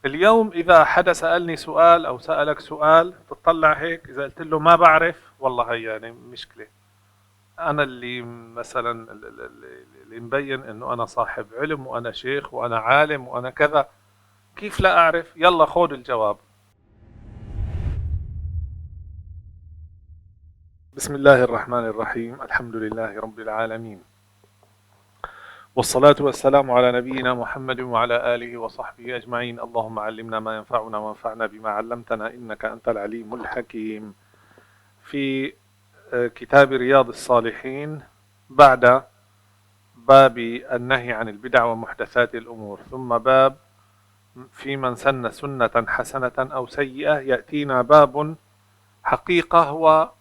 اليوم إذا حدا سألني سؤال أو سألك سؤال تطلع هيك، إذا قلت له ما بعرف والله هي يعني مشكلة. أنا اللي مثلا اللي مبين إنه أنا صاحب علم وأنا شيخ وأنا عالم وأنا كذا، كيف لا أعرف؟ يلا خذ الجواب. بسم الله الرحمن الرحيم، الحمد لله رب العالمين، والصلاة والسلام على نبينا محمد وعلى آله وصحبه أجمعين. اللهم علمنا ما ينفعنا وانفعنا بما علمتنا إنك أنت العليم الحكيم. في كتاب رياض الصالحين بعد باب النهي عن البدع ومحدثات الأمور، ثم باب في من سن سنة حسنة أو سيئة، يأتينا باب حقيقة هو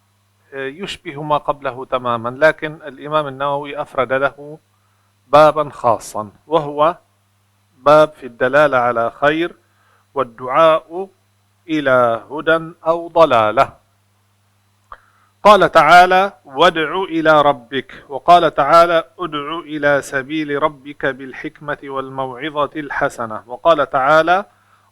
يشبه ما قبله تماما، لكن الإمام النووي أفرد له بابا خاصا، وهو باب في الدلالة على خير والدعاء إلى هدى أو ضلالة. قال تعالى: وادع إلى ربك، وقال تعالى: ادع إلى سبيل ربك بالحكمة والموعظة الحسنة، وقال تعالى: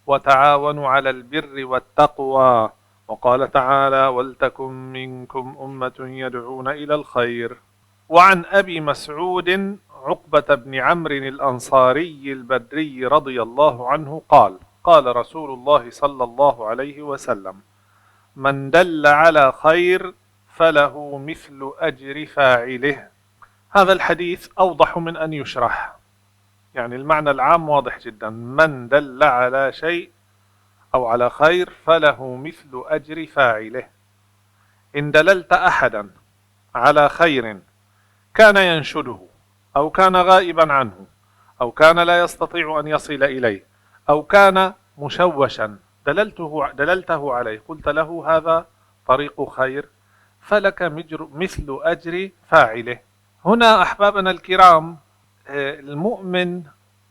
وتعاونوا على البر والتقوى، وقال تعالى: ولتكن منكم أمة يدعون إلى الخير. وعن أبي مسعود عقبة بن عمرو الأنصاري البدري رضي الله عنه قال: قال رسول الله صلى الله عليه وسلم: من دل على خير فله مثل أجر فاعله. هذا الحديث أوضح من أن يشرح، يعني المعنى العام واضح جدا. من دل على شيء أو على خير فله مثل أجر فاعله. إن دللت أحدا على خير كان ينشده أو كان غائبا عنه أو كان لا يستطيع أن يصل إليه أو كان مشوشا، دللته عليه، قلت له هذا طريق خير، فلك مثل أجر فاعله. هنا أحبابنا الكرام،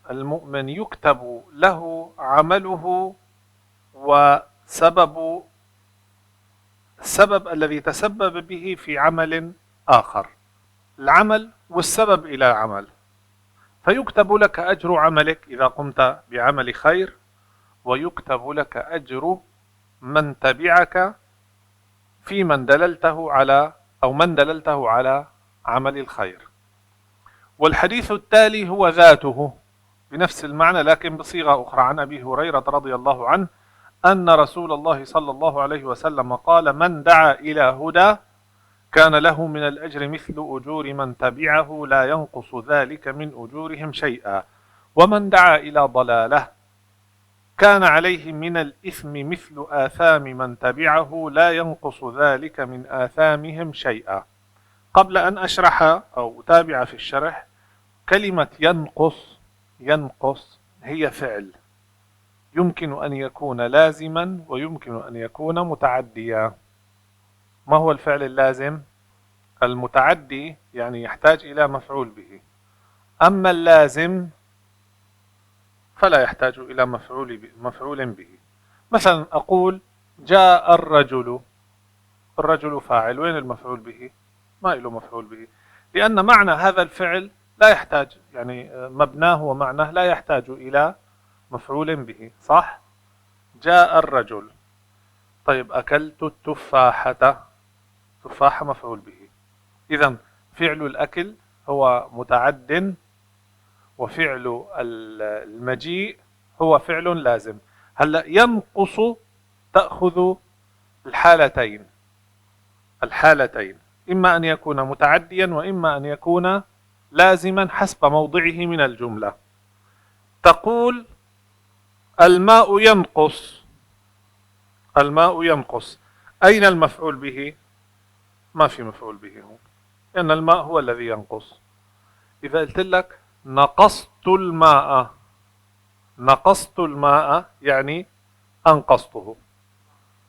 المؤمن يكتب له عمله وسبب السبب الذي تسبب به في عمل آخر، العمل والسبب إلى عمل، فيكتب لك أجر عملك إذا قمت بعمل خير، ويكتب لك أجر من تبعك في من دللته على أو من دللته على عمل الخير. والحديث التالي هو ذاته بنفس المعنى لكن بصيغة أخرى، عن أبي هريرة رضي الله عنه أن رسول الله صلى الله عليه وسلم قال: من دعا إلى هدى كان له من الأجر مثل أجور من تبعه لا ينقص ذلك من أجورهم شيئا، ومن دعا إلى ضلالة كان عليه من الإثم مثل آثام من تبعه لا ينقص ذلك من آثامهم شيئا. قبل أن أشرح أو أتابع في الشرح، كلمة ينقص هي فعل يمكن أن يكون لازما ويمكن أن يكون متعديا. ما هو الفعل اللازم؟ المتعدي يعني يحتاج إلى مفعول به، أما اللازم فلا يحتاج إلى مفعول به. مثلا أقول: جاء الرجل فاعل، وين المفعول به؟ ما له مفعول به، لأن معنى هذا الفعل لا يحتاج، يعني مبناه ومعناه لا يحتاج إلى مفعول به، صح؟ جاء الرجل. طيب أكلت التفاحة، تفاحة مفعول به. إذن فعل الأكل هو متعد، وفعل المجيء هو فعل لازم. هلأ ينقص تأخذ الحالتين، إما أن يكون متعديا وإما أن يكون لازما حسب موضعه من الجملة. تقول: الماء ينقص، أين المفعول به؟ ما في مفعول به هون، لأن الماء هو الذي ينقص. إذا قلت لك نقصت الماء يعني أنقصته،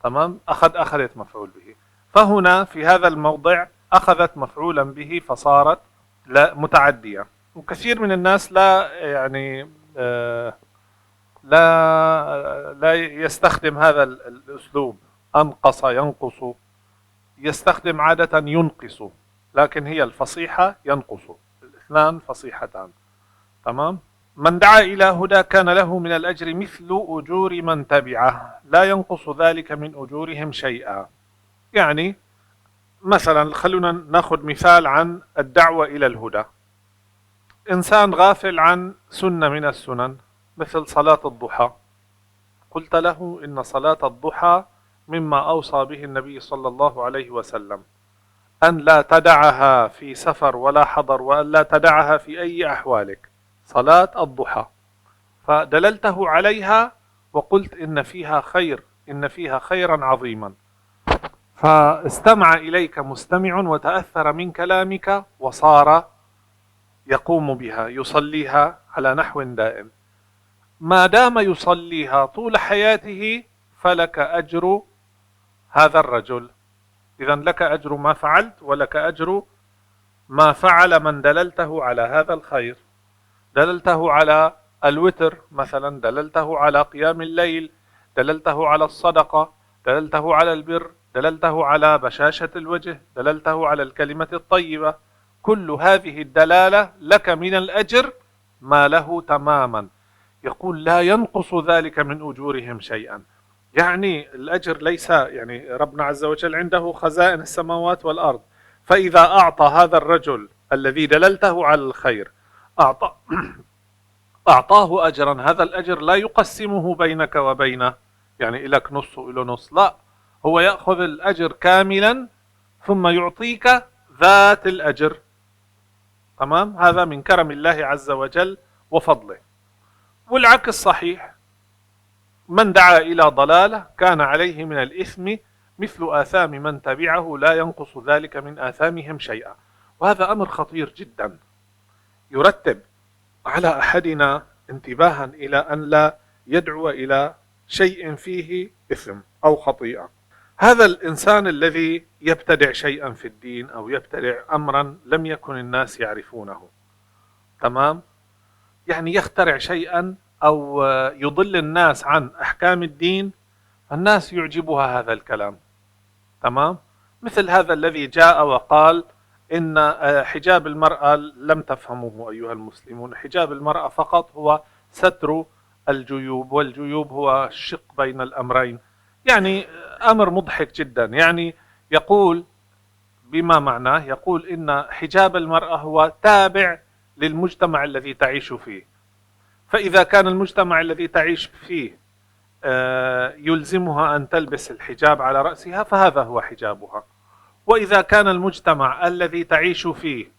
تمام؟ أخذت مفعول به. فهنا في هذا الموضع أخذت مفعولا به فصارت لا متعدية. وكثير من الناس لا يعني لا يستخدم هذا الأسلوب، أنقص ينقص، يستخدم عادة ينقص، لكن هي الفصيحة ينقص، الاثنان فصيحتان، تمام؟ من دعا إلى هدى كان له من الأجر مثل أجور من تبعه لا ينقص ذلك من أجورهم شيئا. يعني مثلا خلونا ناخذ مثال عن الدعوة إلى الهدى. إنسان غافل عن سنة من السنن مثل صلاة الضحى، قلت له إن صلاة الضحى مما أوصى به النبي صلى الله عليه وسلم أن لا تدعها في سفر ولا حضر، وأن لا تدعها في أي أحوالك، صلاة الضحى. فدللته عليها وقلت إن فيها خير، إن فيها خيرا عظيما، فاستمع إليك مستمع وتأثر من كلامك وصار يقوم بها، يصليها على نحو دائم. ما دام يصليها طول حياته فلك أجر هذا الرجل. إذا لك أجر ما فعلت ولك أجر ما فعل من دللته على هذا الخير. دللته على الوتر مثلا، دللته على قيام الليل، دللته على الصدقة، دللته على البر، دللته على بشاشة الوجه، دللته على الكلمة الطيبة. كل هذه الدلالة لك من الأجر ما له تماما. يقول لا ينقص ذلك من أجورهم شيئا. يعني الأجر ليس، يعني ربنا عز وجل عنده خزائن السماوات والأرض، فإذا أعطى هذا الرجل الذي دللته على الخير أعطاه أجرا، هذا الأجر لا يقسمه بينك وبينه، يعني إلك نص وإله نص، لا، هو يأخذ الأجر كاملا ثم يعطيك ذات الأجر. تمام؟ هذا من كرم الله عز وجل وفضله. والعكس صحيح، من دعا إلى ضلالة كان عليه من الإثم مثل آثام من تبعه لا ينقص ذلك من آثامهم شيئا. وهذا أمر خطير جدا، يرتب على أحدنا انتباها إلى أن لا يدعو إلى شيء فيه إثم أو خطيئة. هذا الإنسان الذي يبتدع شيئا في الدين أو يبتدع أمرا لم يكن الناس يعرفونه، تمام؟ يعني يخترع شيئا أو يضل الناس عن أحكام الدين، الناس يعجبها هذا الكلام، تمام؟ مثل هذا الذي جاء وقال إن حجاب المرأة لم تفهموه أيها المسلمون، حجاب المرأة فقط هو ستر الجيوب، والجيوب هو الشق بين الأمرين. يعني أمر مضحك جدا. يعني يقول بما معناه، يقول إن حجاب المرأة هو تابع للمجتمع الذي تعيش فيه، فإذا كان المجتمع الذي تعيش فيه يلزمها أن تلبس الحجاب على رأسها فهذا هو حجابها، وإذا كان المجتمع الذي تعيش فيه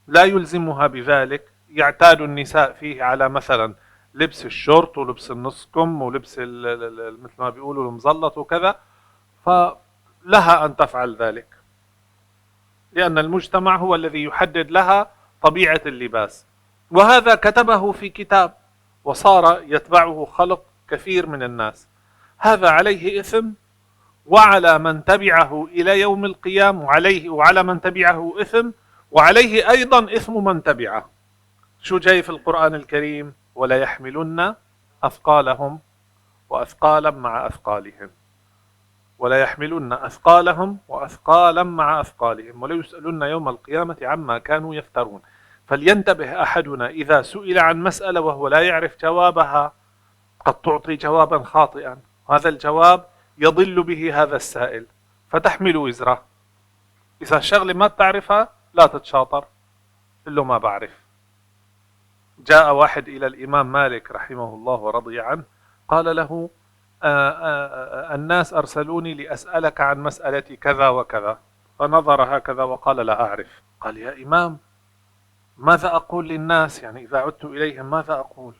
لا يلزمها بذلك، يعتاد النساء فيه على مثلا لبس الشورت ولبس النص كم ولبس مثل ما بيقولوا المزلط وكذا، فلها أن تفعل ذلك، لأن المجتمع هو الذي يحدد لها طبيعة اللباس. وهذا كتبه في كتاب وصار يتبعه خلق كثير من الناس. هذا عليه إثم، وعلى من تبعه إلى يوم القيامة، وعلى من تبعه إثم، وعليه أيضا إثم من تبعه. شو جاي في القرآن الكريم؟ ولا يحملن أثقالهم وأثقالا مع أثقالهم، ولا يحملن أثقالهم وأثقالا مع أثقالهم، ولا يسألن يوم القيامة عما كانوا يفترون. فلينتبه أحدنا إذا سئل عن مسألة وهو لا يعرف جوابها، قد تعطي جوابا خاطئا، هذا الجواب يضل به هذا السائل فتحمل وزره. إذا الشغلة ما بتعرفها لا تتشاطر، قل له ما بعرف. جاء واحد إلى الإمام مالك رحمه الله ورضي عنه، قال له الناس أرسلوني لأسألك عن مسألة كذا وكذا، فنظر هكذا وقال لا أعرف. قال يا إمام ماذا أقول للناس؟ يعني إذا عدت إليهم ماذا أقول؟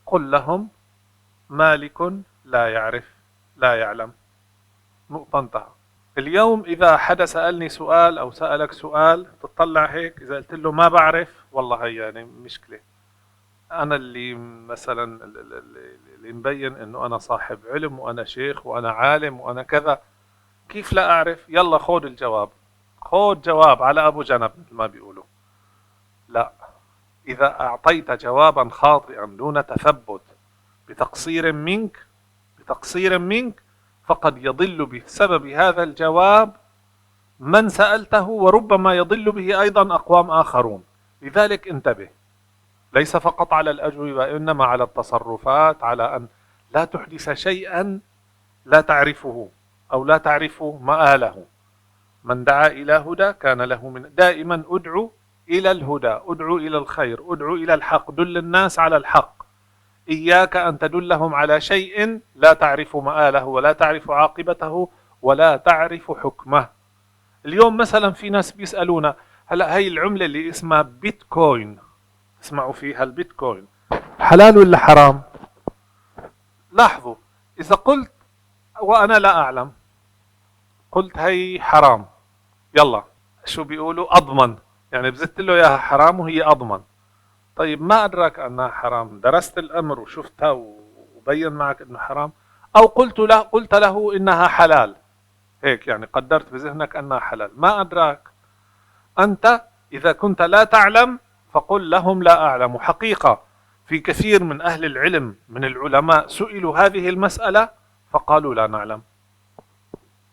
قل لهم مالك لا يعرف لا يعلم، نقطة انتهى. اليوم إذا حدا سألني سؤال أو سألك سؤال تطلع هيك، إذا قلت له ما بعرف، والله هي يعني مشكلة. أنا اللي مثلا اللي مبين إنه أنا صاحب علم وأنا شيخ وأنا عالم وأنا كذا، كيف لا أعرف؟ يلا خود الجواب، خود جواب على أبو جنب مثل ما بيقولوا. لا، إذا أعطيت جوابا خاطئا دون تثبت بتقصير منك فقد يضل بسبب هذا الجواب من سألته، وربما يضل به أيضا أقوام آخرون. لذلك انتبه، ليس فقط على الأجوبة، إنما على التصرفات، على أن لا تحدث شيئا لا تعرفه أو لا تعرف مآله. من دعا إلى هدى كان له من دائما أدعو إلى الهدى، أدعو إلى الخير، أدعو إلى الحق، دل الناس على الحق. إياك أن تدلهم على شيء لا تعرف مآله ولا تعرف عاقبته ولا تعرف حكمه. اليوم مثلا في ناس بيسألونا هلا هي العملة اللي اسمها بيتكوين، اسمعوا فيها البيتكوين، حلال ولا حرام؟ لاحظوا، إذا قلت وأنا لا أعلم، قلت هي حرام، يلا شو بيقولوا؟ أضمن، يعني بزت له إياها حرام وهي أضمن. طيب ما أدراك أنها حرام؟ درست الأمر وشفتها وبين معك أنه حرام، أو قلت له إنها حلال، هيك يعني قدرت بذهنك أنها حلال، ما أدراك. أنت إذا كنت لا تعلم فقل لهم لا أعلم. حقيقة في كثير من أهل العلم من العلماء سئلوا هذه المسألة فقالوا لا نعلم.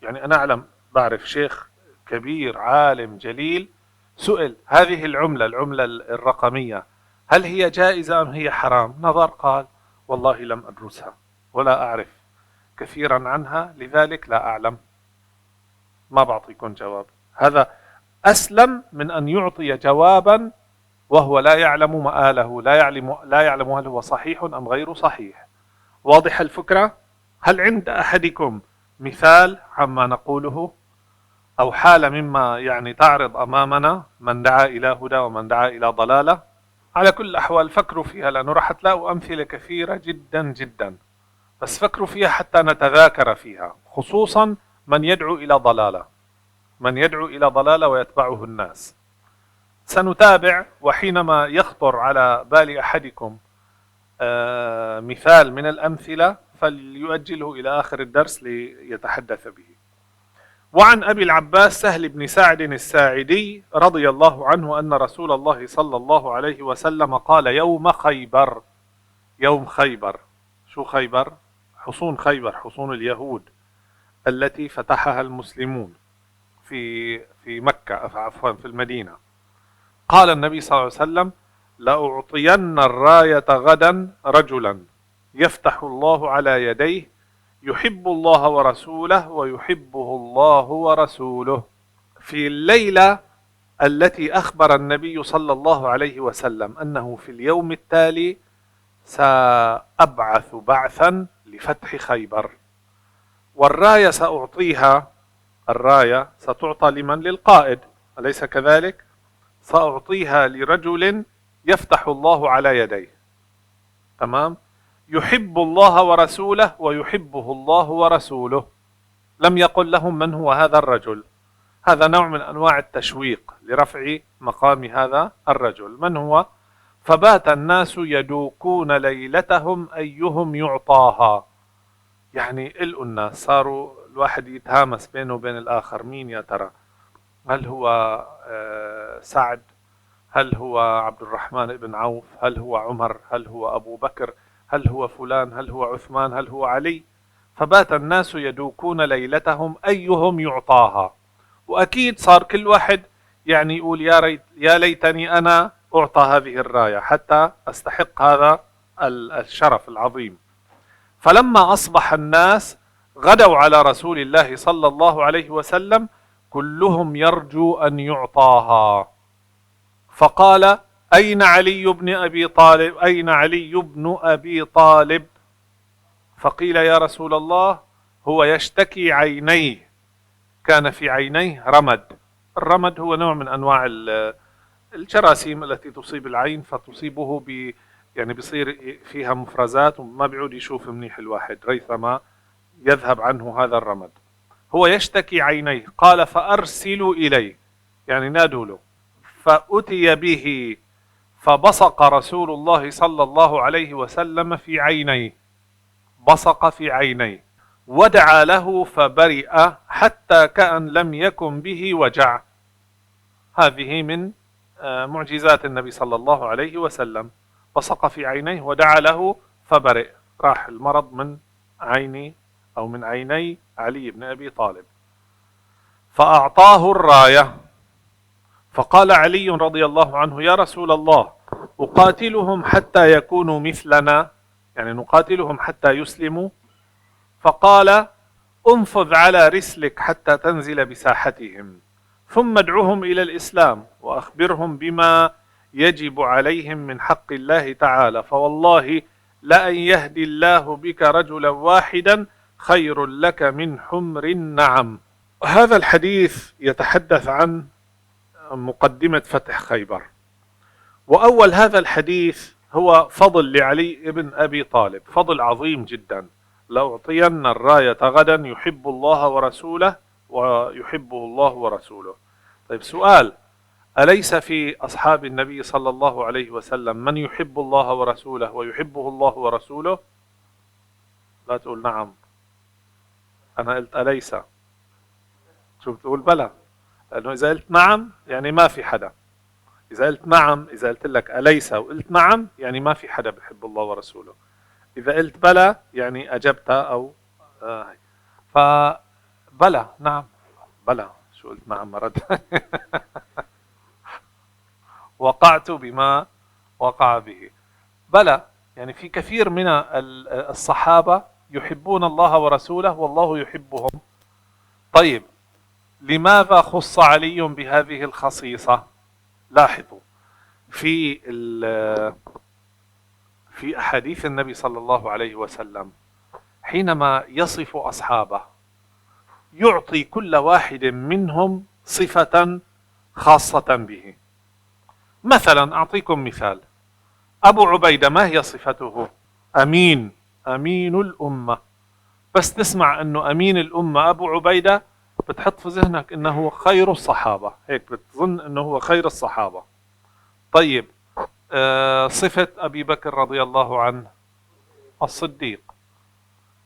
يعني أنا أعلم، بعرف شيخ كبير عالم جليل سئل هذه العملة الرقمية هل هي جائزة أم هي حرام؟ نظر قال والله لم أدرسها ولا أعرف كثيرا عنها، لذلك لا أعلم، ما بعطيكم جواب. هذا أسلم من أن يعطي جوابا وهو لا يعلم مآله، لا يعلم هل هو صحيح أم غير صحيح. واضح الفكرة؟ هل عند أحدكم مثال عما نقوله أو حالة مما يعني تعرض أمامنا، من دعا إلى هدى ومن دعا إلى ضلالة؟ على كل الأحوال فكروا فيها، لأنه راح تلاقوا أمثلة كثيرة جدا جدا، بس فكروا فيها حتى نتذاكر فيها، خصوصا من يدعو إلى ضلالة، من يدعو إلى ضلالة ويتبعه الناس. سنتابع، وحينما يخطر على بال أحدكم مثال من الأمثلة فليؤجله إلى آخر الدرس ليتحدث به. وعن أبي العباس سهل بن سعد الساعدي رضي الله عنه أن رسول الله صلى الله عليه وسلم قال يوم خيبر، يوم خيبر، شو خيبر؟ حصون خيبر، حصون اليهود التي فتحها المسلمون في مكة، عفوا في المدينة. قال النبي صلى الله عليه وسلم لأعطين الراية غدا رجلا يفتح الله على يديه يحب الله ورسوله ويحبه الله ورسوله. في الليلة التي أخبر النبي صلى الله عليه وسلم أنه في اليوم التالي سأبعث بعثا لفتح خيبر، والراية سأعطيها، الراية ستعطى لمن؟ للقائد، أليس كذلك؟ سأعطيها لرجل يفتح الله على يديه، تمام؟ يحب الله ورسوله ويحبه الله ورسوله. لم يقل لهم من هو هذا الرجل، هذا نوع من أنواع التشويق لرفع مقام هذا الرجل. من هو؟ فبات الناس يدوكون ليلتهم أيهم يعطاها، يعني إلقوا الناس، صاروا الواحد يتهامس بينه وبين الآخر، مين يا ترى؟ هل هو سعد؟ هل هو عبد الرحمن بن عوف؟ هل هو عمر؟ هل هو أبو بكر؟ هل هو فلان؟ هل هو عثمان؟ هل هو علي؟ فبات الناس يدوكون ليلتهم أيهم يعطاها. وأكيد صار كل واحد يعني يقول يا ليتني أنا أعطى هذه الراية حتى أستحق هذا الشرف العظيم. فلما أصبح الناس غدوا على رسول الله صلى الله عليه وسلم كلهم يرجو أن يعطاها، فقال أين علي بن أبي طالب؟ أين علي بن أبي طالب؟ فقيل يا رسول الله هو يشتكي عينيه، كان في عينيه رمد. الرمد هو نوع من أنواع الجراثيم التي تصيب العين، فتصيبه يعني بيصير فيها مفرزات وما بيعود يشوف منيح الواحد ريثما يذهب عنه هذا الرمد. هو يشتكي عينيه، قال فأرسلوا إليه، يعني نادوا له. فأتي به فبصق رسول الله صلى الله عليه وسلم في عينيه، بصق في عينيه ودعا له فبرئ حتى كأن لم يكن به وجع. هذه من معجزات النبي صلى الله عليه وسلم، بصق في عينيه ودعا له فبرئ، راح المرض من عيني أو من عيني علي بن أبي طالب. فأعطاه الراية، فقال علي رضي الله عنه يا رسول الله أقاتلهم حتى يكونوا مثلنا، يعني نقاتلهم حتى يسلموا. فقال: انفض على رسلك حتى تنزل بساحتهم، ثم ادعهم إلى الإسلام وأخبرهم بما يجب عليهم من حق الله تعالى، فوالله لأن يهدي الله بك رجلا واحدا خير لك من حمر النعم. هذا الحديث يتحدث عن مقدمة فتح خيبر. وأول هذا الحديث هو فضل لعلي بن أبي طالب، فضل عظيم جدا: لأعطين الراية غدا يحب الله ورسوله ويحبه الله ورسوله. طيب سؤال: أليس في أصحاب النبي صلى الله عليه وسلم من يحب الله ورسوله ويحبه الله ورسوله؟ لا تقول نعم، أنا قلت أليس. شو بتقول؟ بلى، لأنه إذا قلت نعم يعني ما في حدا. إذا قلت نعم، إذا قلت لك أليس وقلت نعم يعني ما في حدا بيحب الله ورسوله. إذا قلت بلى يعني أجبت أو فبلى، نعم، بلى. شو قلت؟ نعم مرة وقعت بما وقع به. بلى، يعني في كثير من الصحابة يحبون الله ورسوله والله يحبهم. طيب لماذا خص علي بهذه الخصيصة؟ لاحظوا في أحاديث النبي صلى الله عليه وسلم حينما يصف أصحابه يعطي كل واحد منهم صفة خاصة به. مثلا أعطيكم مثال: أبو عبيدة ما هي صفته؟ أمين، أمين الأمة. بس تسمع أنه أمين الأمة أبو عبيدة بتحط في ذهنك أنه هو خير الصحابة، هيك بتظن أنه هو خير الصحابة. طيب صفة أبي بكر رضي الله عنه الصديق،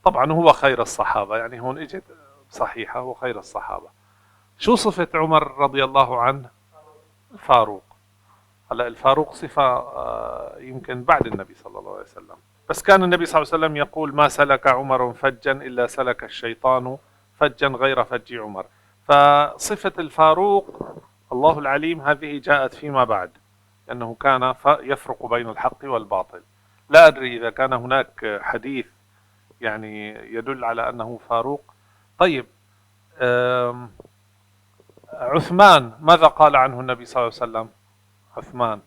طبعا هو خير الصحابة، يعني هون اجت صحيحة، هو خير الصحابة. شو صفة عمر رضي الله عنه؟ الفاروق. هلا الفاروق صفة يمكن بعد النبي صلى الله عليه وسلم، بس كان النبي صلى الله عليه وسلم يقول: ما سلك عمر فجا إلا سلك الشيطان فجا غير فج عمر. فصفة الفاروق الله العليم هذه جاءت فيما بعد، لأنه كان يفرق بين الحق والباطل. لا أدري إذا كان هناك حديث يعني يدل على أنه فاروق. طيب عثمان ماذا قال عنه النبي صلى الله عليه وسلم؟ عثمان: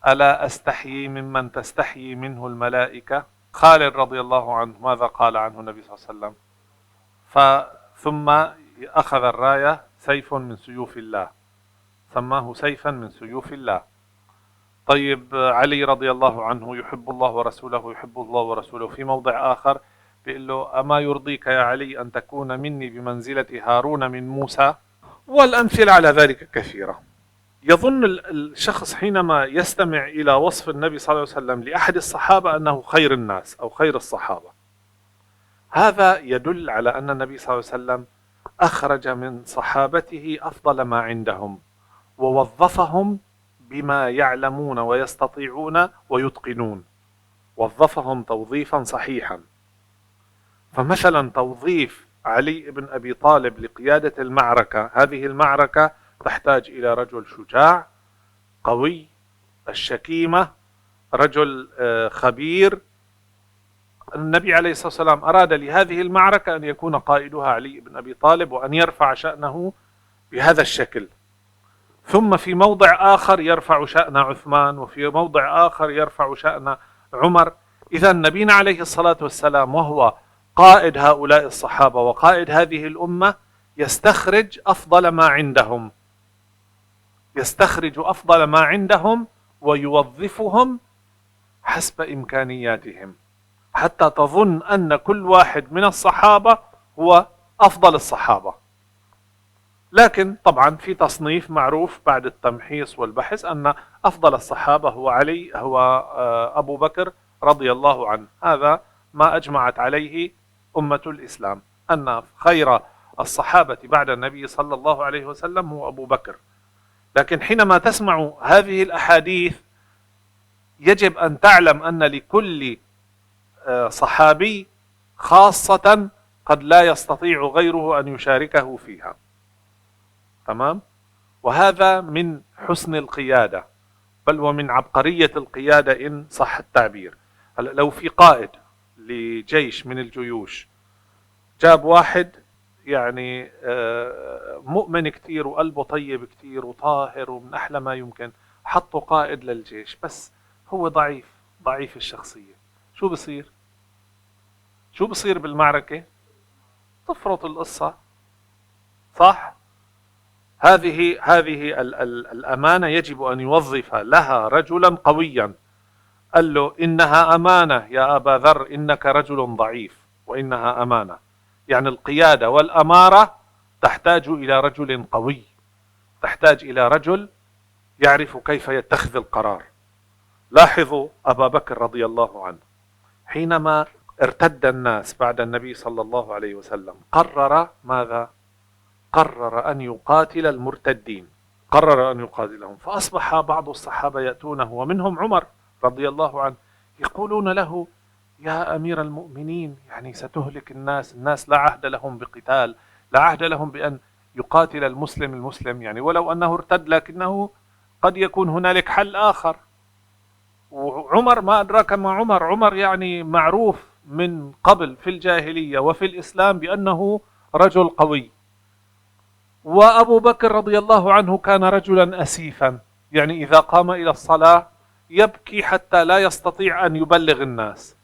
ألا أستحيي ممن تستحيي منه الملائكة. خالد رضي الله عنه ماذا قال عنه النبي صلى الله عليه وسلم؟ ثم أخذ الراية سيف من سيوف الله، سماه سيفا من سيوف الله. طيب علي رضي الله عنه يحب الله ورسوله يحب الله ورسوله، في موضع آخر بيقول له: أما يرضيك يا علي أن تكون مني بمنزلة هارون من موسى؟ والأمثلة على ذلك كثيرة. يظن الشخص حينما يستمع إلى وصف النبي صلى الله عليه وسلم لأحد الصحابة أنه خير الناس أو خير الصحابة. هذا يدل على أن النبي صلى الله عليه وسلم أخرج من صحابته أفضل ما عندهم ووظفهم بما يعلمون ويستطيعون ويتقنون، وظفهم توظيفا صحيحا. فمثلا توظيف علي بن أبي طالب لقيادة المعركة، هذه المعركة تحتاج إلى رجل شجاع قوي الشكيمة، رجل خبير. النبي عليه الصلاة والسلام أراد لهذه المعركة أن يكون قائدها علي بن أبي طالب وأن يرفع شأنه بهذا الشكل. ثم في موضع آخر يرفع شأن عثمان، وفي موضع آخر يرفع شأن عمر. إذا نبينا عليه الصلاة والسلام وهو قائد هؤلاء الصحابة وقائد هذه الأمة يستخرج أفضل ما عندهم، يستخرج أفضل ما عندهم ويوظفهم حسب إمكانياتهم، حتى تظن أن كل واحد من الصحابة هو أفضل الصحابة. لكن طبعا في تصنيف معروف بعد التمحيص والبحث أن أفضل الصحابة هو أبو بكر رضي الله عنه. هذا ما أجمعت عليه أمة الإسلام، أن خير الصحابة بعد النبي صلى الله عليه وسلم هو أبو بكر. لكن حينما تسمع هذه الأحاديث يجب أن تعلم أن لكل صحابي خاصة قد لا يستطيع غيره أن يشاركه فيها. تمام؟ وهذا من حسن القيادة بل ومن عبقرية القيادة إن صح التعبير. لو في قائد لجيش من الجيوش جاب واحد يعني مؤمن كتير وقلبه طيب كتير وطاهر ومن أحلى ما يمكن، حطوا قائد للجيش بس هو ضعيف الشخصية، شو بصير؟ شو بصير بالمعركة؟ تفرط القصة، صح؟ هذه الأمانة يجب أن يوظف لها رجلا قويا. قال له إنها أمانة يا أبا ذر، إنك رجل ضعيف وإنها أمانة. يعني القيادة والأمارة تحتاج إلى رجل قوي، تحتاج إلى رجل يعرف كيف يتخذ القرار. لاحظوا أبا بكر رضي الله عنه حينما ارتد الناس بعد النبي صلى الله عليه وسلم قرر ماذا؟ قرر أن يقاتل المرتدين، قرر أن يقاتلهم. فأصبح بعض الصحابة يأتونه ومنهم عمر رضي الله عنه يقولون له يا أمير المؤمنين يعني ستهلك الناس لا عهد لهم بقتال، لا عهد لهم بأن يقاتل المسلم يعني ولو أنه ارتد، لكنه قد يكون هنالك حل آخر. وعمر ما أدراك ما عمر يعني معروف من قبل في الجاهلية وفي الإسلام بأنه رجل قوي. وأبو بكر رضي الله عنه كان رجلا أسيفا، يعني إذا قام إلى الصلاة يبكي حتى لا يستطيع أن يبلغ الناس،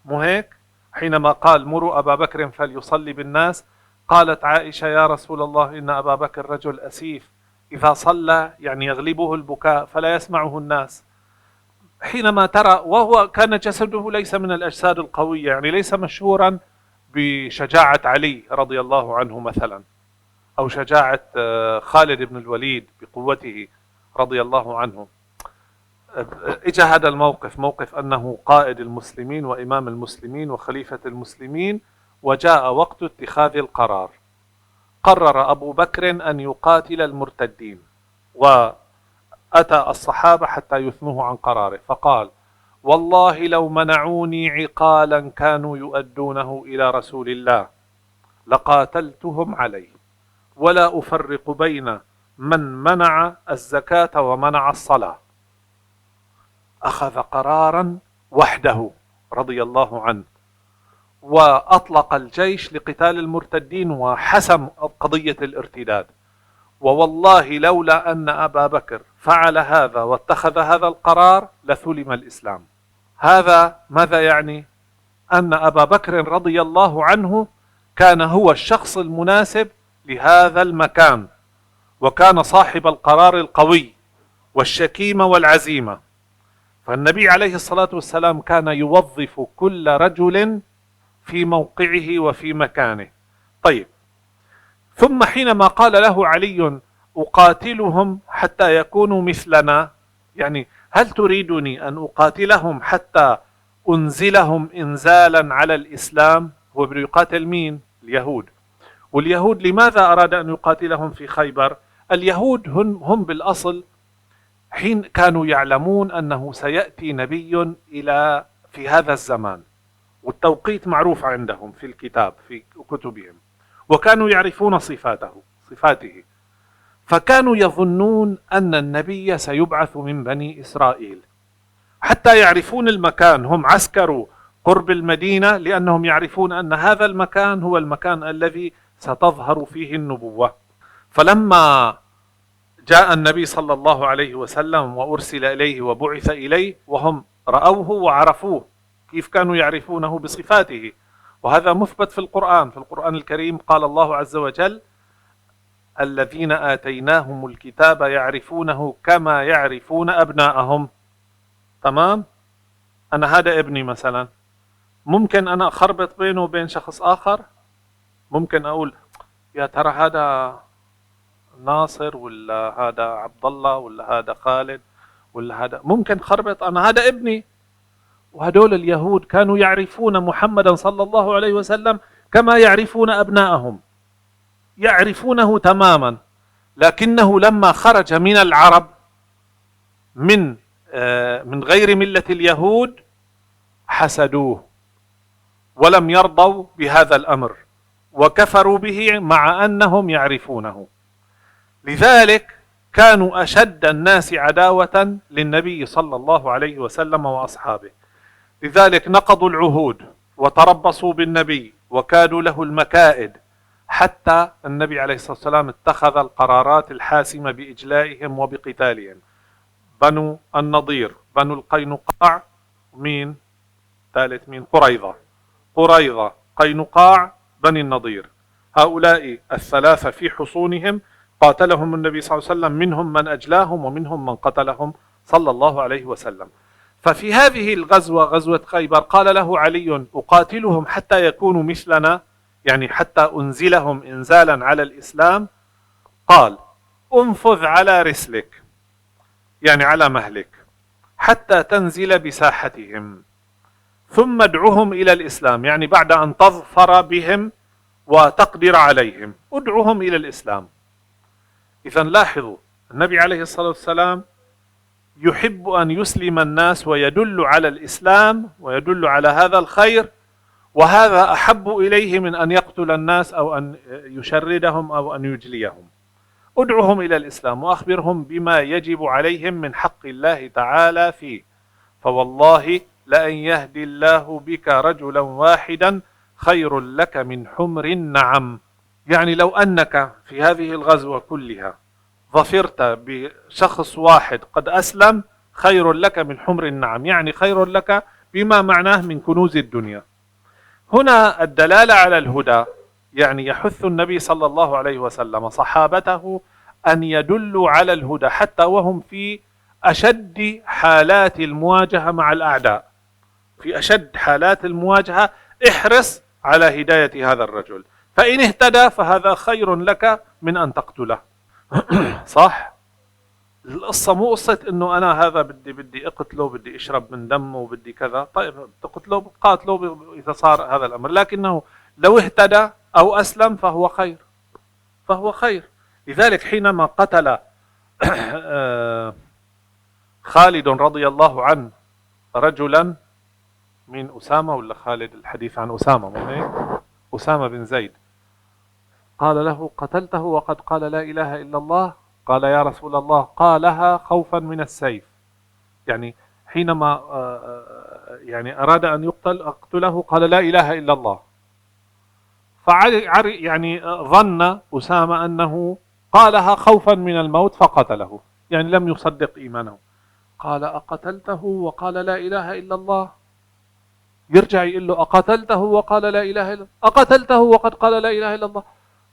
مو هيك؟ حينما قال مروا أبا بكر فليصلي بالناس، قالت عائشة يا رسول الله إن أبا بكر رجل أسيف، إذا صلى يعني يغلبه البكاء فلا يسمعه الناس. حينما ترى وهو كان جسده ليس من الأجساد القوية، يعني ليس مشهورا بشجاعة علي رضي الله عنه مثلا، أو شجاعة خالد بن الوليد بقوته رضي الله عنه. اجى هذا الموقف، موقف أنه قائد المسلمين وإمام المسلمين وخليفة المسلمين، وجاء وقت اتخاذ القرار. قرر أبو بكر أن يقاتل المرتدين، وأتى الصحابة حتى يثنوه عن قراره، فقال والله لو منعوني عقالا كانوا يؤدونه إلى رسول الله لقاتلتهم عليه، ولا أفرق بين من منع الزكاة ومنع الصلاة. أخذ قرارا وحده رضي الله عنه، وأطلق الجيش لقتال المرتدين وحسم قضية الارتداد. ووالله لولا أن أبا بكر فعل هذا واتخذ هذا القرار لثلم الإسلام. هذا ماذا يعني؟ أن أبا بكر رضي الله عنه كان هو الشخص المناسب لهذا المكان، وكان صاحب القرار القوي والشكيمة والعزيمة. فالنبي عليه الصلاة والسلام كان يوظف كل رجل في موقعه وفي مكانه. طيب، ثم حينما قال له علي أقاتلهم حتى يكونوا مثلنا، يعني هل تريدني أن أقاتلهم حتى أنزلهم إنزالا على الإسلام؟ هو بده يقاتل مين؟ اليهود. واليهود لماذا أراد أن يقاتلهم في خيبر؟ اليهود هم بالأصل حين كانوا يعلمون أنه سيأتي نبي في هذا الزمان، والتوقيت معروف عندهم في الكتاب في كتبهم، وكانوا يعرفون صفاته، فكانوا يظنون أن النبي سيبعث من بني إسرائيل. حتى يعرفون المكان، هم عسكروا قرب المدينة لأنهم يعرفون أن هذا المكان هو المكان الذي ستظهر فيه النبوة. فلما جاء النبي صلى الله عليه وسلم وأرسل إليه وبعث إليه، وهم رأوه وعرفوه، كيف كانوا يعرفونه؟ بصفاته. وهذا مثبت في القرآن الكريم. قال الله عز وجل الذين آتيناهم الكتاب يعرفونه كما يعرفون أبناءهم. تمام؟ أنا هذا ابني مثلا، ممكن أنا أخربط بينه وبين شخص آخر، ممكن أقول يا ترى هذا ناصر ولا هذا عبد الله ولا هذا خالد ولا هذا، ممكن خربط، أنا هذا ابني. وهدول اليهود كانوا يعرفون محمدا صلى الله عليه وسلم كما يعرفون أبناءهم، يعرفونه تماما. لكنه لما خرج من العرب من غير ملة اليهود حسدوه ولم يرضوا بهذا الأمر وكفروا به مع أنهم يعرفونه. لذلك كانوا أشد الناس عداوة للنبي صلى الله عليه وسلم وأصحابه، لذلك نقضوا العهود وتربصوا بالنبي وكادوا له المكائد، حتى النبي عليه الصلاة والسلام اتخذ القرارات الحاسمة بإجلائهم وبقتالهم. بنو النضير، بنو القينقاع، مين ثالث؟ مين؟ قريظة، قينقاع، بني النضير. هؤلاء الثلاثة في حصونهم قاتلهم النبي صلى الله عليه وسلم، منهم من أجلاهم ومنهم من قتلهم صلى الله عليه وسلم. ففي هذه الغزوة، غزوة خيبر، قال له علي: أقاتلهم حتى يكونوا مثلنا، يعني حتى أنزلهم إنزالا على الإسلام؟ قال: انفذ على رسلك، يعني على مهلك، حتى تنزل بساحتهم، ثم ادعهم إلى الإسلام، يعني بعد أن تظفر بهم وتقدر عليهم ادعهم إلى الإسلام. إذا لاحظوا، النبي عليه الصلاة والسلام يحب أن يسلم الناس ويدل على الإسلام ويدل على هذا الخير، وهذا أحب إليه من أن يقتل الناس أو أن يشردهم أو أن يجليهم. ادعهم إلى الإسلام وأخبرهم بما يجب عليهم من حق الله تعالى فيه، فوالله لأن يهدي الله بك رجلا واحدا خير لك من حمر النعم. يعني لو أنك في هذه الغزوة كلها ظفرت بشخص واحد قد أسلم خير لك من حمر النعم، يعني خير لك بما معناه من كنوز الدنيا. هنا الدلالة على الهدى، يعني يحث النبي صلى الله عليه وسلم صحابته أن يدلوا على الهدى حتى وهم في أشد حالات المواجهة مع الأعداء. في أشد حالات المواجهة احرص على هداية هذا الرجل، فإن اهتدى فهذا خير لك من أن تقتله. صح؟ القصة مو قصة إنه أنا هذا بدي أقتله، بدي أشرب من دمه وبدي كذا. طيب تقتله بقاتله إذا صار هذا الأمر، لكنه لو اهتدى أو أسلم فهو خير، فهو خير. لذلك حينما قتل خالد رضي الله عنه رجلا من أسامة ولا خالد، الحديث عن أسامة، مو هيك؟ أسامة بن زيد، قال له: قتلته وقد قال لا إله إلا الله؟ قال: يا رسول الله قالها خوفا من السيف. يعني حينما يعني أراد أن أقتله قال لا إله إلا الله، يعني ظن أسامة أنه قالها خوفا من الموت فقتله، يعني لم يصدق إيمانه. قال: أقتلته وقال لا إله إلا الله؟ يرجع يقول له: أقتلته وقال لا إله إلا الله؟ أقتلته وقد قال لا إله إلا الله؟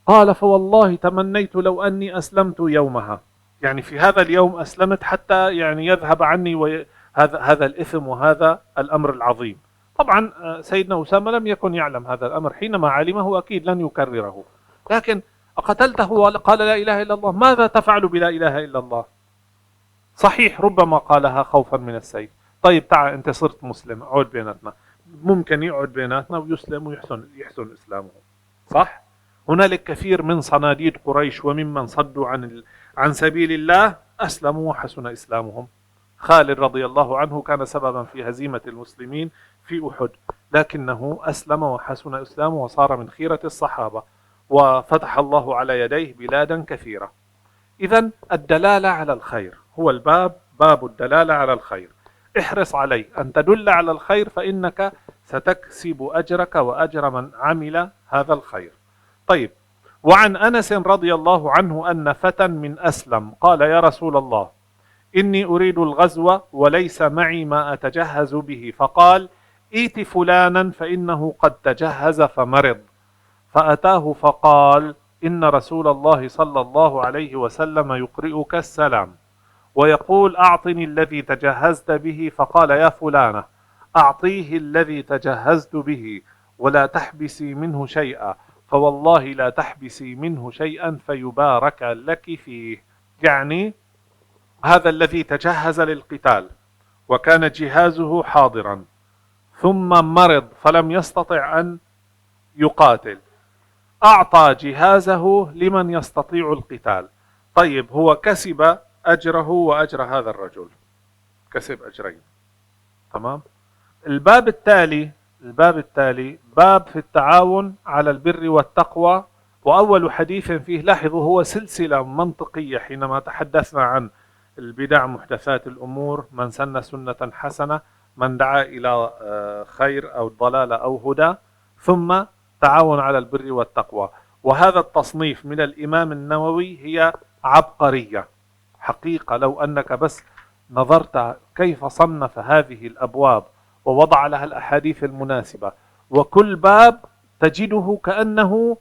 قال: فوالله تمنيت لو أني أسلمت يومها، يعني في هذا اليوم أسلمت حتى يعني يذهب عني هذا الإثم وهذا الأمر العظيم. طبعا سيدنا أسامة لم يكن يعلم هذا الأمر، حينما علمه أكيد لن يكرره. لكن أقتلته وقال لا إله إلا الله؟ ماذا تفعل بلا إله إلا الله؟ صحيح ربما قالها خوفا من السيف. طيب تعال أنت صرت مسلم، عود بيناتنا. ممكن يقعد بيناتنا ويسلم ويحسن إسلامه، صح؟ هنالك كثير من صناديد قريش وممن صدوا عن سبيل الله أسلموا وحسن إسلامهم. خالد رضي الله عنه كان سببا في هزيمة المسلمين في أحد، لكنه أسلم وحسن إسلامه وصار من خيرة الصحابة، وفتح الله على يديه بلادا كثيرة. إذن الدلالة على الخير هو الباب، باب الدلالة على الخير. احرص عليه أن تدل على الخير، فإنك ستكسب أجرك وأجر من عمل هذا الخير. طيب، وعن أنس رضي الله عنه أن فتى من أسلم قال: يا رسول الله، إني أريد الغزو وليس معي ما أتجهز به، فقال: ائت فلانا فإنه قد تجهز فمرض. فأتاه فقال: إن رسول الله صلى الله عليه وسلم يقرئك السلام ويقول: أعطني الذي تجهزت به. فقال: يا فلانة، أعطيه الذي تجهزت به ولا تحبسي منه شيئا، فوالله لا تحبسي منه شيئا فيبارك لك فيه. يعني هذا الذي تجهز للقتال وكان جهازه حاضرا، ثم مرض فلم يستطع أن يقاتل، أعطى جهازه لمن يستطيع القتال. طيب، هو كسب أجره وأجر هذا الرجل، كسب أجرين. تمام. الباب التالي باب في التعاون على البر والتقوى وأول حديث فيه لاحظوا هو سلسلة منطقية. حينما تحدثنا عن البدع محدثات الأمور، من سن سنة حسنة، من دعا إلى خير أو ضلالة أو هدى، ثم تعاون على البر والتقوى. وهذا التصنيف من الإمام النووي هي عبقرية حقيقة. لو أنك بس نظرت كيف صنف هذه الأبواب ووضع لها الأحاديث المناسبة، وكل باب تجده كأنه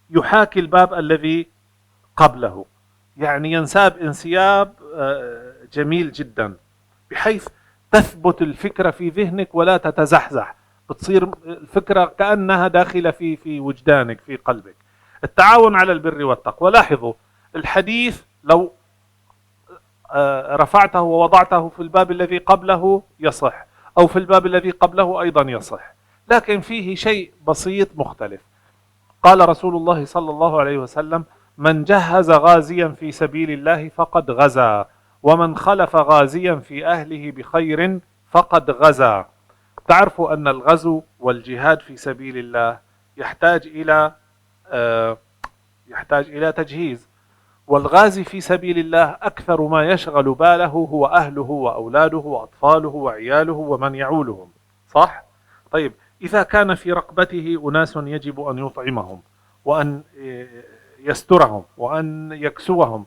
يحاكي الباب الذي قبله، يعني ينساب انسياب جميل جدا، بحيث تثبت الفكرة في ذهنك ولا تتزحزح، بتصير الفكرة كأنها داخلة في وجدانك، في قلبك. التعاون على البر والتقوى، لاحظوا الحديث لو رفعته ووضعته في الباب الذي قبله يصح، أو في الباب الذي قبله أيضا يصح، لكن فيه شيء بسيط مختلف. قال رسول الله صلى الله عليه وسلم: من جهز غازيا في سبيل الله فقد غزا، ومن خلف غازيا في أهله بخير فقد غزا. تعرفوا أن الغزو والجهاد في سبيل الله يحتاج إلى تجهيز، والغازي في سبيل الله أكثر ما يشغل باله هو أهله وأولاده وأطفاله وعياله ومن يعولهم، صح؟ طيب، إذا كان في رقبته أناس يجب أن يطعمهم وأن يسترهم وأن يكسوهم،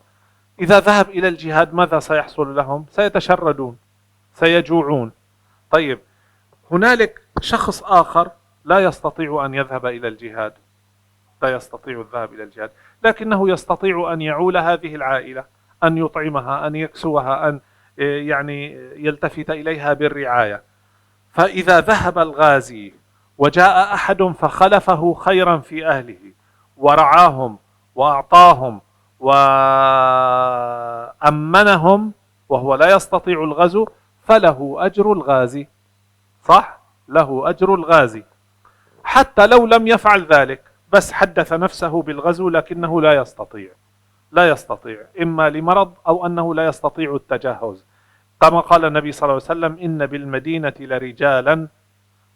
إذا ذهب إلى الجهاد ماذا سيحصل لهم؟ سيتشردون، سيجوعون. طيب، هنالك شخص آخر لا يستطيع أن يذهب إلى الجهاد، لا يستطيع الذهاب إلى الجهاد، لكنه يستطيع أن يعول هذه العائلة، أن يطعمها، أن يكسوها، أن يعني يلتفت إليها بالرعاية. فإذا ذهب الغازي وجاء أحد فخلفه خيرا في أهله ورعاهم وأعطاهم وأمنهم وهو لا يستطيع الغزو، فله أجر الغازي، صح؟ له أجر الغازي، حتى لو لم يفعل ذلك، بس حدث نفسه بالغزو لكنه لا يستطيع، إما لمرض أو أنه لا يستطيع التجهز. كما قال النبي صلى الله عليه وسلم: إن بالمدينة لرجالا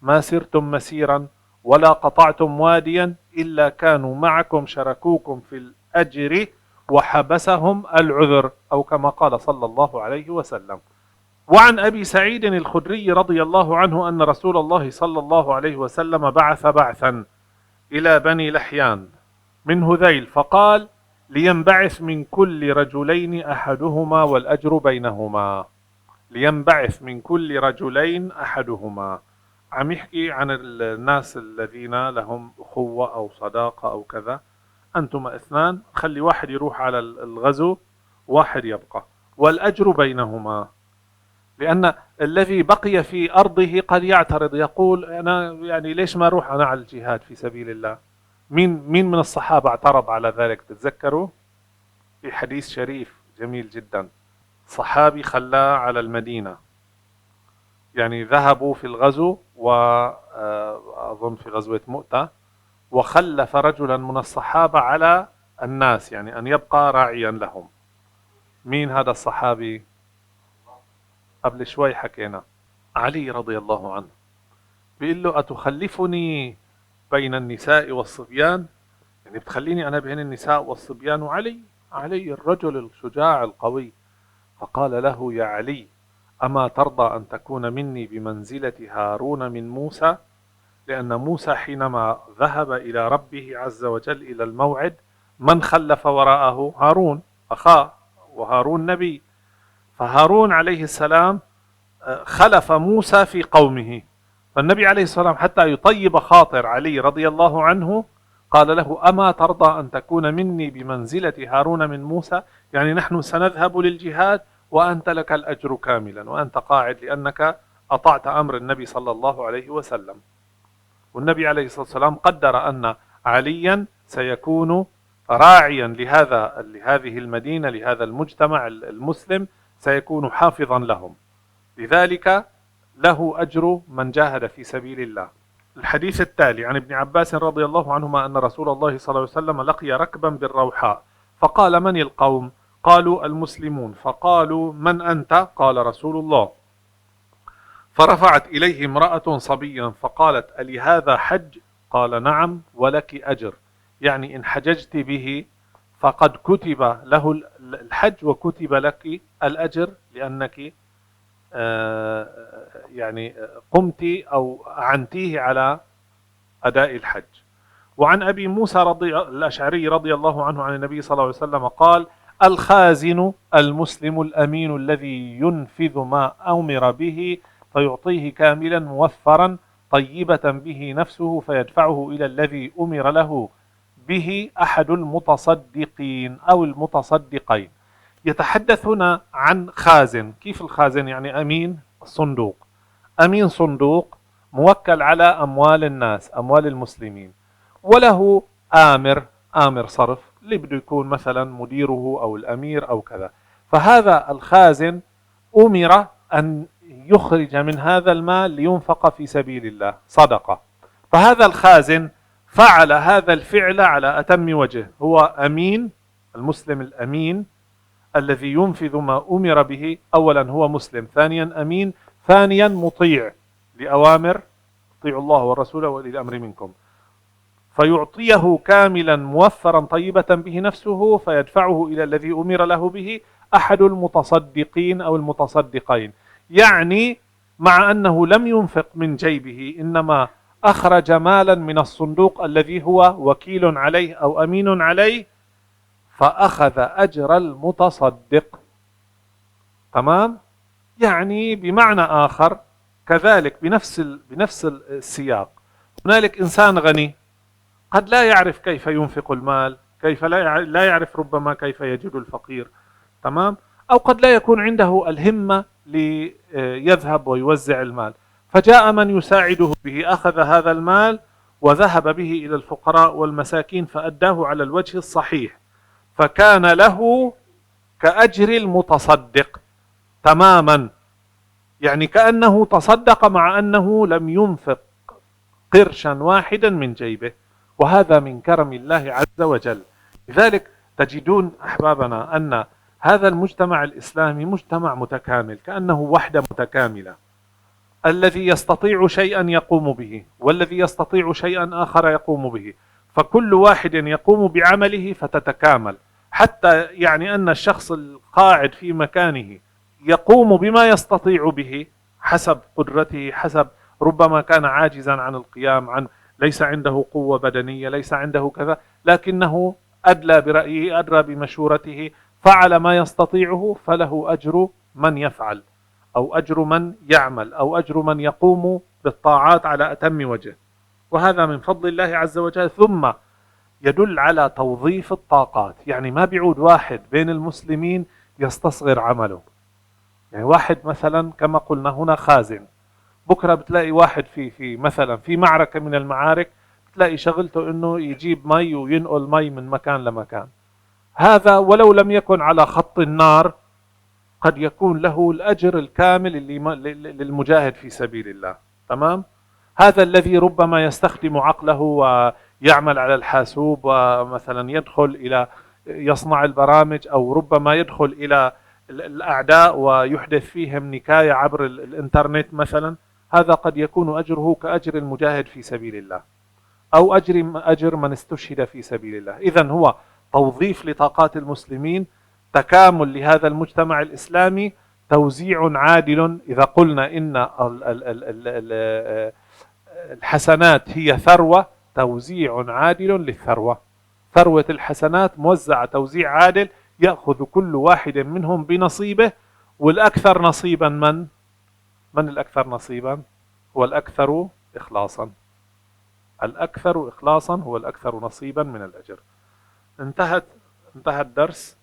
ما سرتم مسيرا ولا قطعتم واديا إلا كانوا معكم شركوكم في الأجر وحبسهم العذر، أو كما قال صلى الله عليه وسلم. وعن أبي سعيد الخدري رضي الله عنه أن رسول الله صلى الله عليه وسلم بعث بعثا إلى بني لحيان من هذيل، فقال: لينبعث من كل رجلين أحدهما والأجر بينهما. لينبعث من كل رجلين أحدهما، عم يحكي عن الناس الذين لهم أخوة أو صداقة أو كذا. أنتم اثنان، خلي واحد يروح على الغزو، واحد يبقى، والأجر بينهما. لأن الذي بقي في أرضه قد يعترض، يقول: أنا يعني ليش ما أروح أنا على الجهاد في سبيل الله؟ مين من الصحابة اعترض على ذلك؟ تتذكروا في حديث شريف جميل جدا، صحابي خلاه على المدينة، يعني ذهبوا في الغزو وأظن في غزوة مؤتة، وخلف رجلا من الصحابة على الناس، يعني أن يبقى راعيا لهم. مين هذا الصحابي؟ قبل شوي حكينا، علي رضي الله عنه. بيقول له: أتخلفني بين النساء والصبيان؟ يعني بتخليني أنا بين النساء والصبيان علي الرجل الشجاع القوي. فقال له: يا علي، أما ترضى أن تكون مني بمنزلة هارون من موسى؟ لأن موسى حينما ذهب إلى ربه عز وجل إلى الموعد، من خلف وراءه؟ هارون أخاه، وهارون نبي. فهارون عليه السلام خلف موسى في قومه، فالنبي عليه الصلاة والسلام حتى يطيب خاطر علي رضي الله عنه قال له: أما ترضى أن تكون مني بمنزلة هارون من موسى؟ يعني نحن سنذهب للجهاد وأنت لك الأجر كاملا، وأنت قاعد لأنك أطعت أمر النبي صلى الله عليه وسلم. والنبي عليه الصلاة والسلام قدر أن عليا سيكون راعيا لهذه المدينة، لهذا المجتمع المسلم، سيكون حافظا لهم، لذلك له أجر من جاهد في سبيل الله. الحديث التالي عن ابن عباس رضي الله عنهما أن رسول الله صلى الله عليه وسلم لقي ركبا بالروحاء، فقال: من القوم؟ قالوا: المسلمون. فقالوا: من أنت؟ قال: رسول الله. فرفعت إليه امرأة صبيا فقالت: ألهذا حج؟ قال: نعم ولك أجر. يعني إن حججت به فقد كتب له الحج وكتب لك الأجر، لأنك يعني قمت أو أعنتيه على أداء الحج. وعن أبي موسى الأشعري رضي الله عنه عن النبي صلى الله عليه وسلم قال: الخازن المسلم الأمين الذي ينفذ ما أمر به فيعطيه كاملا موفرا طيبة به نفسه فيدفعه إلى الذي أمر له به أحد المتصدقين أو المتصدقين. يتحدث هنا عن خازن. كيف الخازن؟ يعني أمين الصندوق، أمين صندوق موكل على أموال الناس، أموال المسلمين، وله آمر صرف اللي بده يكون مثلا مديره أو الأمير أو كذا. فهذا الخازن أمر أن يخرج من هذا المال لينفق في سبيل الله صدقة. فهذا الخازن فعل هذا الفعل على أتم وجه. هو أمين، المسلم الأمين الذي ينفذ ما أمر به. أولا هو مسلم، ثانيا أمين، ثانيا مطيع لأوامر، اطيعوا الله والرسول وأولي الأمر منكم. فيعطيه كاملا موفرا طيبة به نفسه فيدفعه إلى الذي أمر له به أحد المتصدقين أو المتصدقين. يعني مع أنه لم ينفق من جيبه، إنما أخرج مالا من الصندوق الذي هو وكيل عليه أو أمين عليه، فأخذ أجر المتصدق. تمام؟ يعني بمعنى آخر كذلك بنفس السياق، هنالك إنسان غني قد لا يعرف كيف ينفق المال، كيف لا يعرف ربما كيف يجد الفقير. تمام؟ أو قد لا يكون عنده الهمة ليذهب ويوزع المال، فجاء من يساعده به، أخذ هذا المال وذهب به إلى الفقراء والمساكين فأداه على الوجه الصحيح، فكان له كأجر المتصدق تماما. يعني كأنه تصدق مع أنه لم ينفق قرشا واحدا من جيبه، وهذا من كرم الله عز وجل. لذلك تجدون أحبابنا أن هذا المجتمع الإسلامي مجتمع متكامل، كأنه وحدة متكاملة. الذي يستطيع شيئا يقوم به، والذي يستطيع شيئا آخر يقوم به، فكل واحد يقوم بعمله فتتكامل، حتى يعني أن الشخص القاعد في مكانه يقوم بما يستطيع به حسب قدرته، حسب ربما كان عاجزا عن القيام، ليس عنده قوة بدنية، ليس عنده كذا، لكنه أدلى برأيه، أدرى بمشورته، فعل ما يستطيعه، فله أجر من يفعل، أو أجر من يعمل، أو أجر من يقوم بالطاعات على أتم وجه. وهذا من فضل الله عز وجل. ثم يدل على توظيف الطاقات. يعني ما بيعود واحد بين المسلمين يستصغر عمله. يعني واحد مثلا كما قلنا هنا خازن، بكرة بتلاقي واحد في مثلا في معركة من المعارك، بتلاقي شغلته انه يجيب مي وينقل مي من مكان لمكان. هذا ولو لم يكن على خط النار قد يكون له الأجر الكامل للمجاهد في سبيل الله. تمام؟ هذا الذي ربما يستخدم عقله ويعمل على الحاسوب، ومثلا يدخل إلى يصنع البرامج، أو ربما يدخل إلى الأعداء ويحدث فيهم نكاية عبر الإنترنت مثلا، هذا قد يكون أجره كأجر المجاهد في سبيل الله، أو أجر من استشهد في سبيل الله. إذن هو توظيف لطاقات المسلمين، تكامل لهذا المجتمع الإسلامي، توزيع عادل. إذا قلنا إن الحسنات هي ثروة، توزيع عادل للثروة. ثروة الحسنات موزعة توزيع عادل، يأخذ كل واحد منهم بنصيبه. والأكثر نصيبا من الأكثر نصيبا؟ هو الأكثر إخلاصا. الأكثر إخلاصا هو الأكثر نصيبا من الأجر. انتهى الدرس.